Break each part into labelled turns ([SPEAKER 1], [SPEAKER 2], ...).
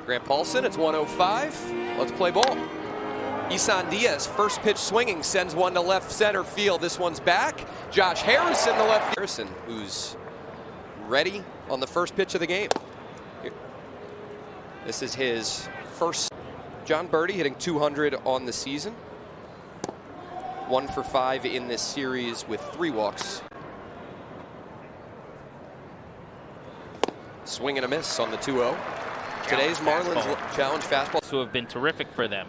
[SPEAKER 1] Grant Paulson, it's 105. Let's play ball. Isan Diaz, first pitch swinging, sends one to left center field. This one's back. Josh Harrison, the left. Harrison, who's ready on the first pitch of the game. This is his first. John Birdie hitting 200 on the season. 1 for 5 in this series with 3 walks. Swing and a miss on the 2-0. Today's Marlins challenge fastball.
[SPEAKER 2] Who have been terrific for them.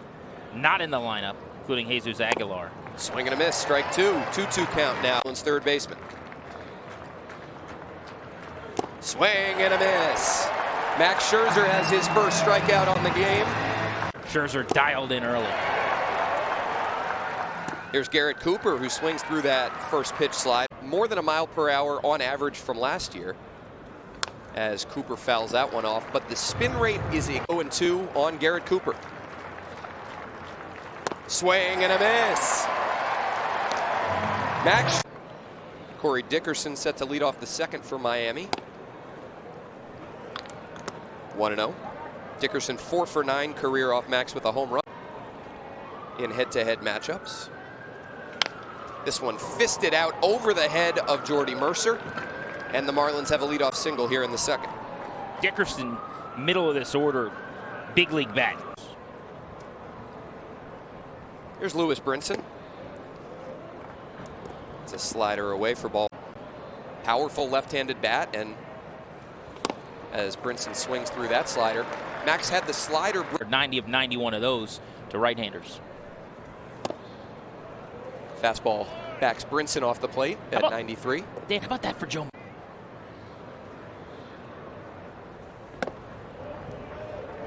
[SPEAKER 2] Not in the lineup, including Jesus Aguilar.
[SPEAKER 1] Swing and a miss, strike 2. 2-2 count now. Third baseman. Swing and a miss. Max Scherzer has his first strikeout on the game.
[SPEAKER 2] Scherzer dialed in early.
[SPEAKER 1] Here's Garrett Cooper, who swings through that first pitch slide. More than a mile per hour on average from last year, as Cooper fouls that one off. But the spin rate is 0-2 on Garrett Cooper. Swing and a miss. Max. Corey Dickerson set to lead off the second for Miami. 1-0. Dickerson 4 for 9 career off Max with a home run in head-to-head matchups. This one fisted out over the head of Jordy Mercer, and the Marlins have a leadoff single here in the second.
[SPEAKER 2] Dickerson, middle of this order, big league bat.
[SPEAKER 1] Here's Lewis Brinson. It's a slider away for ball. Powerful left-handed bat, and as Brinson swings through that slider, Max had the slider.
[SPEAKER 2] 90 of 91 of those to right-handers.
[SPEAKER 1] Fastball backs Brinson off the plate at 93.
[SPEAKER 2] Dan, how about that for Joe?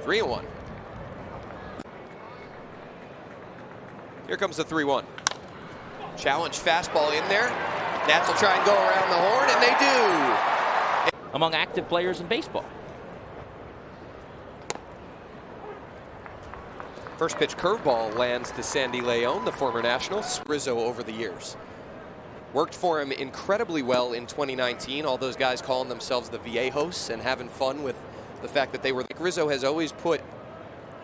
[SPEAKER 1] Three and 1. Here comes the 3-1. Challenge fastball in there. Nats will try and go around the horn, and they do.
[SPEAKER 2] Among active players in baseball.
[SPEAKER 1] First pitch curveball lands to Sandy Leon, the former National. Rizzo over the years. Worked for him incredibly well in 2019. All those guys calling themselves the Viejos and having fun with the fact that they were. Rizzo has always put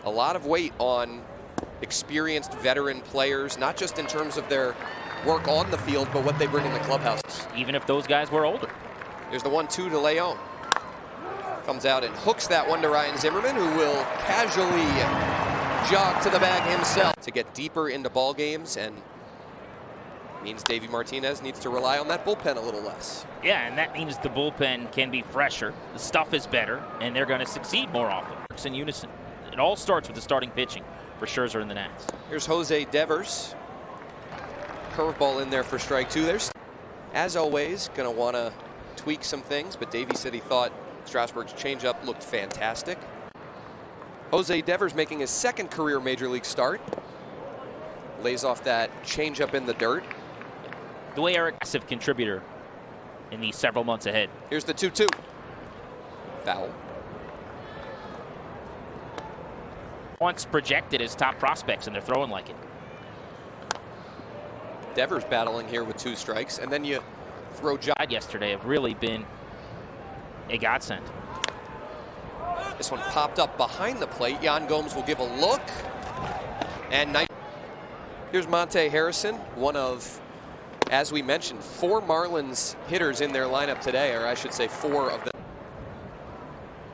[SPEAKER 1] a lot of weight on experienced veteran players, not just in terms of their work on the field, but what they bring in the clubhouse.
[SPEAKER 2] Even if those guys were older.
[SPEAKER 1] There's the 1-2 to Leon. Comes out and hooks that one to Ryan Zimmerman, who will casually jog to the bag himself to get deeper into ball games, and means Davey Martinez needs to rely on that bullpen a little less.
[SPEAKER 2] Yeah, and that means the bullpen can be fresher, the stuff is better, and they're going to succeed more often. It's in unison. It all starts with the starting pitching for Scherzer and the Nats.
[SPEAKER 1] Here's Jose Devers. Curveball in there for strike 2. There's, as always, going to want to tweak some things, but Davey said he thought Strasburg's changeup looked fantastic. Jose Devers making his second career major league start. Lays off that changeup in the dirt.
[SPEAKER 2] The way Eric, massive contributor in the several months ahead.
[SPEAKER 1] Here's the 2-2. Foul.
[SPEAKER 2] Once projected as top prospects, and they're throwing like it.
[SPEAKER 1] Devers battling here with 2 strikes, and then you throw John.
[SPEAKER 2] Yesterday have really been a godsend.
[SPEAKER 1] This one popped up behind the plate. Yan Gomes will give a look. And nice. Here's Monte Harrison, one of, as we mentioned, 4 Marlins hitters in their lineup today, or I should say 4 of them.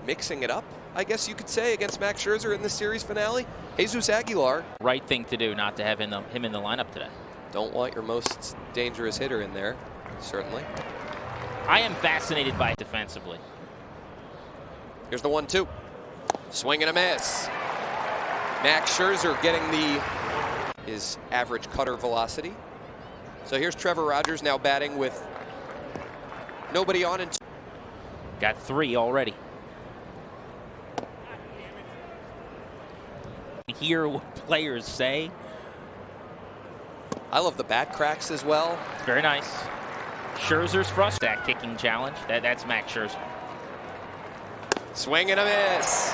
[SPEAKER 1] Mixing it up, I guess you could say, against Max Scherzer in the series finale. Jesus Aguilar.
[SPEAKER 2] Right thing to do not to have him in the lineup today.
[SPEAKER 1] Don't want your most dangerous hitter in there, certainly.
[SPEAKER 2] I am fascinated by it defensively.
[SPEAKER 1] Here's the 1-2. Swing and a miss. Max Scherzer getting his average cutter velocity. So here's Trevor Rogers now batting with nobody on and
[SPEAKER 2] got 3 already. Hear what players say.
[SPEAKER 1] I love the bat cracks as well.
[SPEAKER 2] Very nice. Scherzer's frustrated. That kicking challenge. That's Max Scherzer.
[SPEAKER 1] Swing and a miss.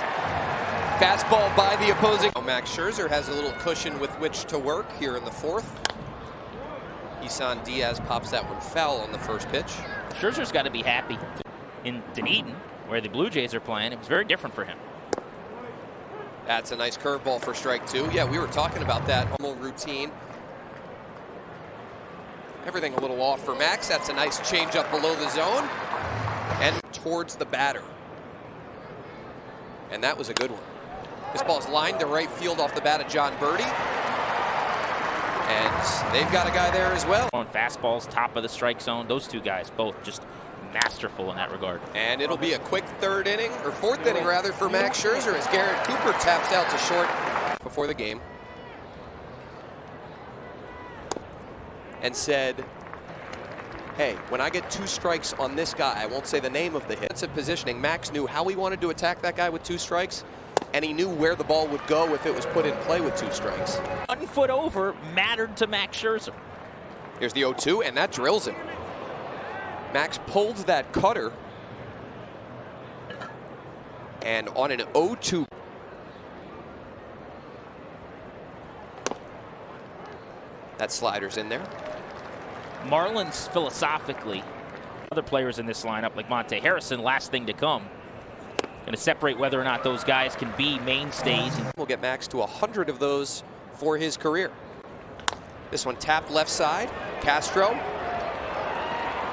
[SPEAKER 1] Fastball by the opposing. Max Scherzer has a little cushion with which to work here in the 4th. Isan Diaz pops that one foul on the first pitch.
[SPEAKER 2] Scherzer's got to be happy. In Dunedin, where the Blue Jays are playing, it was very different for him.
[SPEAKER 1] That's a nice curveball for strike two. Yeah, we were talking about that normal routine. Everything a little off for Max. That's a nice changeup below the zone and towards the batter. And that was a good one. This ball's lined to right field off the bat of John Birdie. And they've got a guy there as well.
[SPEAKER 2] On fastballs, top of the strike zone. Those two guys both just masterful in that regard.
[SPEAKER 1] And it'll be a quick third inning, or fourth inning rather, for Max Scherzer as Garrett Cooper taps out to short before the game. And said, hey, when I get 2 strikes on this guy, I won't say the name of the hit. It's a positioning. Max knew how he wanted to attack that guy with 2 strikes, and he knew where the ball would go if it was put in play with 2 strikes.
[SPEAKER 2] 1 foot over mattered to Max Scherzer.
[SPEAKER 1] Here's the 0-2, and that drills him. Max pulled that cutter, and on an 0-2, that slider's in there.
[SPEAKER 2] Marlins philosophically, other players in this lineup like Monte Harrison, last thing to come. Going to separate whether or not those guys can be mainstays.
[SPEAKER 1] We'll get Max to 100 of those for his career. This one tapped left side, Castro.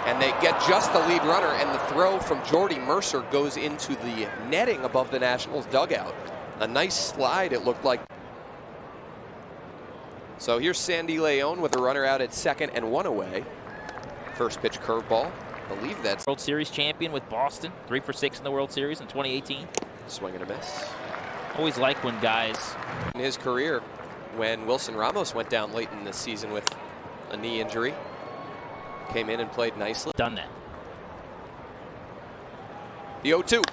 [SPEAKER 1] And they get just the lead runner, and the throw from Jordy Mercer goes into the netting above the Nationals dugout. A nice slide, it looked like. So here's Sandy León with a runner out at second and 1 away. First pitch curveball. I believe that's
[SPEAKER 2] World Series champion with Boston, 3 for 6 in the World Series in 2018.
[SPEAKER 1] Swing and a miss.
[SPEAKER 2] Always like when guys
[SPEAKER 1] in his career, when Wilson Ramos went down late in this season with a knee injury, came in and played nicely.
[SPEAKER 2] Done that.
[SPEAKER 1] The 0-2.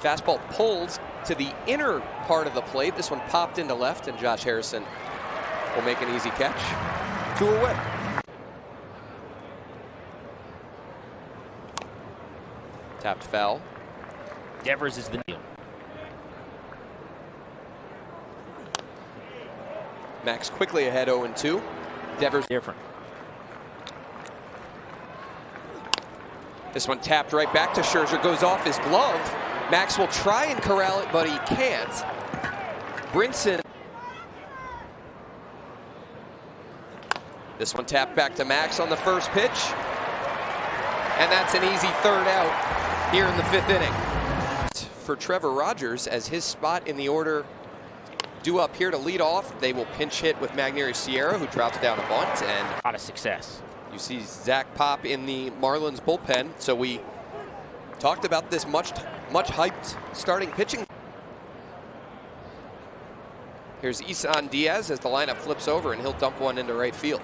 [SPEAKER 1] Fastball pulled to the inner part of the plate. This one popped into left, and Josh Harrison will make an easy catch. 2 away. Tapped foul.
[SPEAKER 2] Devers is the deal.
[SPEAKER 1] Max quickly ahead 0-2. Devers
[SPEAKER 2] different.
[SPEAKER 1] This one tapped right back to Scherzer, goes off his glove. Max will try and corral it, but he can't. Brinson. This one tapped back to Max on the first pitch. And that's an easy third out here in the 5th inning. For Trevor Rogers, as his spot in the order due up here to lead off, they will pinch hit with Magneuris Sierra, who drops down a bunt. And
[SPEAKER 2] a lot of success.
[SPEAKER 1] You see Zach Pop in the Marlins bullpen. So we talked about this much hyped starting pitching. Here's Isan Diaz as the lineup flips over, and he'll dump one into right field.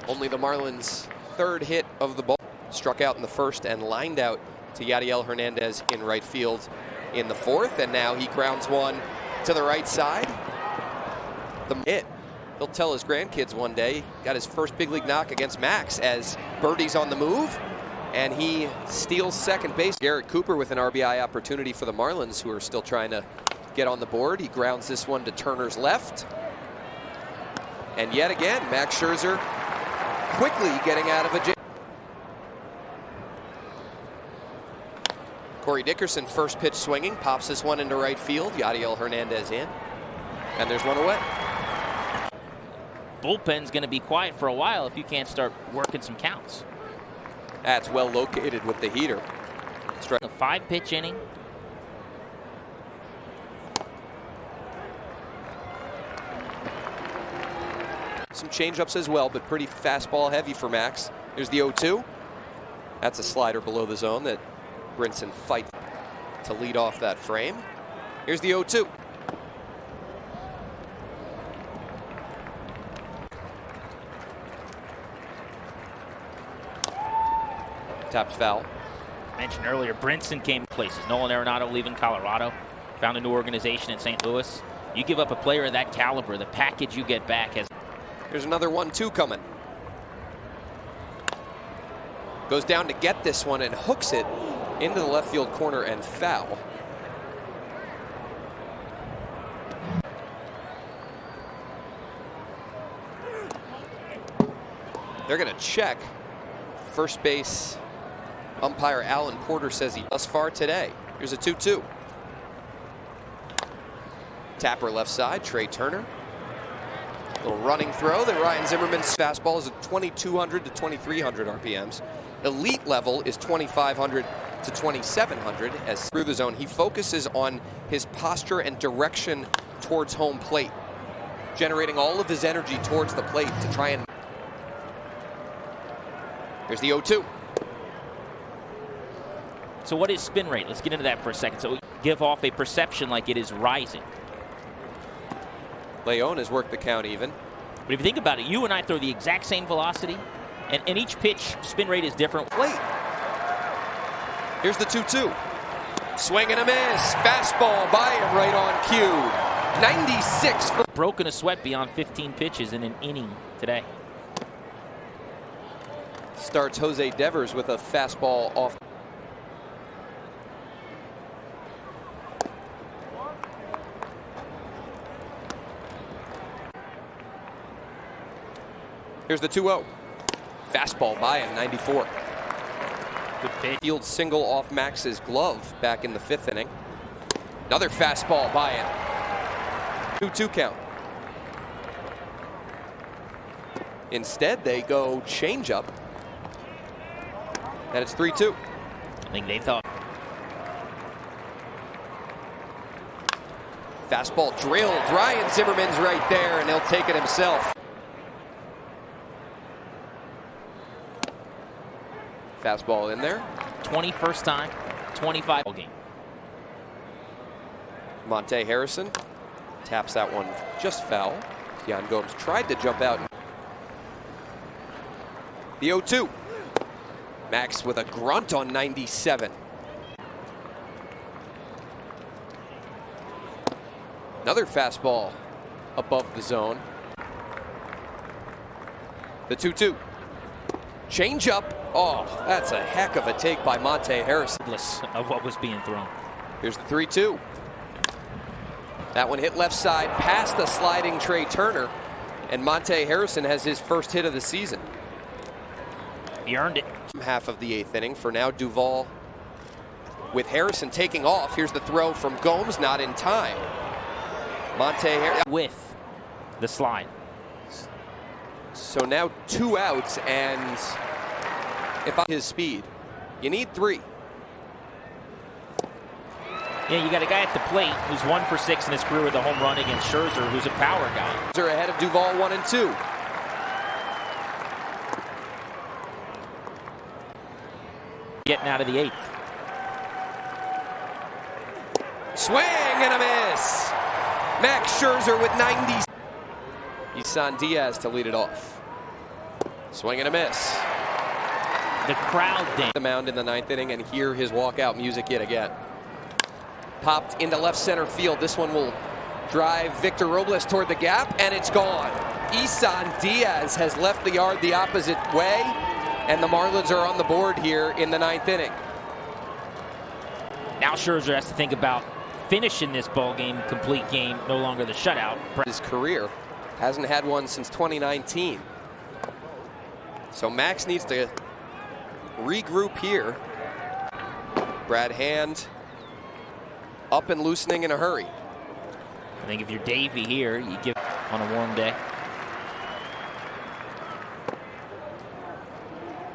[SPEAKER 1] Only the Marlins' 3rd hit of the ball. Struck out in the 1st and lined out to Yadiel Hernandez in right field in the 4th. And now he grounds one to the right side. The hit. He'll tell his grandkids one day. Got his first big league knock against Max as Birdie's on the move. And he steals second base. Garrett Cooper with an RBI opportunity for the Marlins, who are still trying to get on the board. He grounds this one to Turner's left. And yet again, Max Scherzer quickly getting out of a jam. Corey Dickerson, first pitch swinging, pops this one into right field. Yadiel Hernandez in. And there's one away.
[SPEAKER 2] Bullpen's going to be quiet for a while if you can't start working some counts.
[SPEAKER 1] That's well located with the heater.
[SPEAKER 2] A 5-pitch inning.
[SPEAKER 1] Some changeups as well, but pretty fastball heavy for Max. Here's the 0-2. That's a slider below the zone that Brinson fights to lead off that frame. Here's the 0-2. Tapped foul.
[SPEAKER 2] Mentioned earlier, Brinson came places. Nolan Arenado leaving Colorado, found a new organization in St. Louis. You give up a player of that caliber, the package you get back has.
[SPEAKER 1] Here's another 1-2 coming. Goes down to get this one and hooks it into the left field corner and foul. They're going to check first base Umpire Alan Porter says he thus far today. Here's a 2-2. Tapper left side, Trey Turner. Little running throw that Ryan Zimmerman's fastball is at 2,200 to 2,300 RPMs. Elite level is 2,500 to 2,700. As through the zone, he focuses on his posture and direction towards home plate, generating all of his energy towards the plate to try and... Here's the 0-2.
[SPEAKER 2] So what is spin rate? Let's get into that for a second. So we give off a perception like it is rising.
[SPEAKER 1] Leon has worked the count even.
[SPEAKER 2] But if you think about it, you and I throw the exact same velocity, and each pitch spin rate is different.
[SPEAKER 1] Late. Here's the 2-2. Swing and a miss. Fastball by him right on cue. 96.
[SPEAKER 2] Broken a sweat beyond 15 pitches in an inning today.
[SPEAKER 1] Starts Jose Devers with a fastball off. Here's the 2-0. Fastball by him, 94. Good pitch. Field single off Max's glove back in the 5th inning. Another fastball by him. 2-2 count. Instead, they go changeup. And it's 3-2.
[SPEAKER 2] I think they thought.
[SPEAKER 1] Fastball drilled. Ryan Zimmerman's right there, and he'll take it himself. Fastball in there.
[SPEAKER 2] 21st time, 25 game.
[SPEAKER 1] Monte Harrison taps that one just foul. Yan Gomes tried to jump out. The 0-2. Max with a grunt on 97. Another fastball above the zone. The 2-2. Changeup. Oh, that's a heck of a take by Monte Harrison.
[SPEAKER 2] Of what was being thrown.
[SPEAKER 1] Here's the 3-2. That one hit left side past the sliding Trey Turner, and Monte Harrison has his first hit of the season.
[SPEAKER 2] He earned it.
[SPEAKER 1] Half of the 8th inning. For now, Duvall with Harrison taking off. Here's the throw from Gomes, not in time. Monte Harrison
[SPEAKER 2] with the slide.
[SPEAKER 1] So now 2 outs, and if his speed, you need 3.
[SPEAKER 2] Yeah, you got a guy at the plate who's 1 for 6 in his career with a home run against Scherzer, who's a power guy.
[SPEAKER 1] They're ahead of Duvall 1 and 2.
[SPEAKER 2] Getting out of the 8th.
[SPEAKER 1] Swing and a miss. Max Scherzer with 90. Isan Diaz to lead it off. Swing and a miss.
[SPEAKER 2] The crowd dance.
[SPEAKER 1] The mound in the 9th inning and hear his walkout music yet again. Popped into left center field. This one will drive Victor Robles toward the gap, and it's gone. Isan Diaz has left the yard the opposite way, and the Marlins are on the board here in the 9th inning.
[SPEAKER 2] Now Scherzer has to think about finishing this ball game, complete game, no longer the shutout.
[SPEAKER 1] His career hasn't had one since 2019. So Max needs to regroup here. Brad Hand up and loosening in a hurry.
[SPEAKER 2] I think if you're Davey here, you give on a warm day.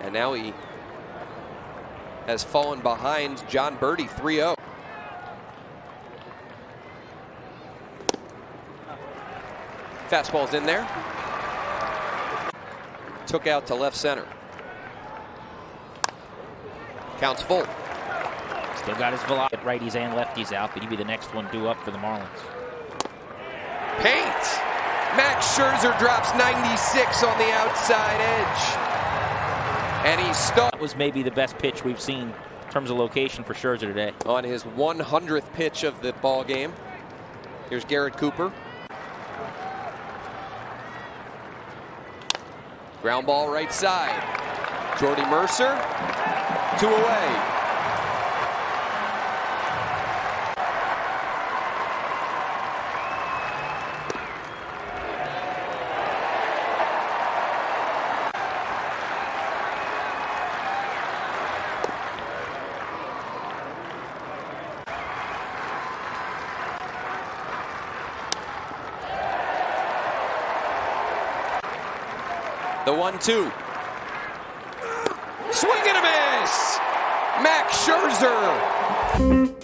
[SPEAKER 1] And now he has fallen behind John Birdie 3-0. Fastball's in there. Took out to left center. Counts full.
[SPEAKER 2] Still got his velocity. Righties and lefties out, but he'd be the next one due up for the Marlins.
[SPEAKER 1] Paint. Max Scherzer drops 96 on the outside edge. And he's stuck.
[SPEAKER 2] That was maybe the best pitch we've seen in terms of location for Scherzer today.
[SPEAKER 1] On his 100th pitch of the ball game. Here's Garrett Cooper. Ground ball right side. Jordy Mercer, 2 away. The 1-2. Swing and a miss! Max Scherzer.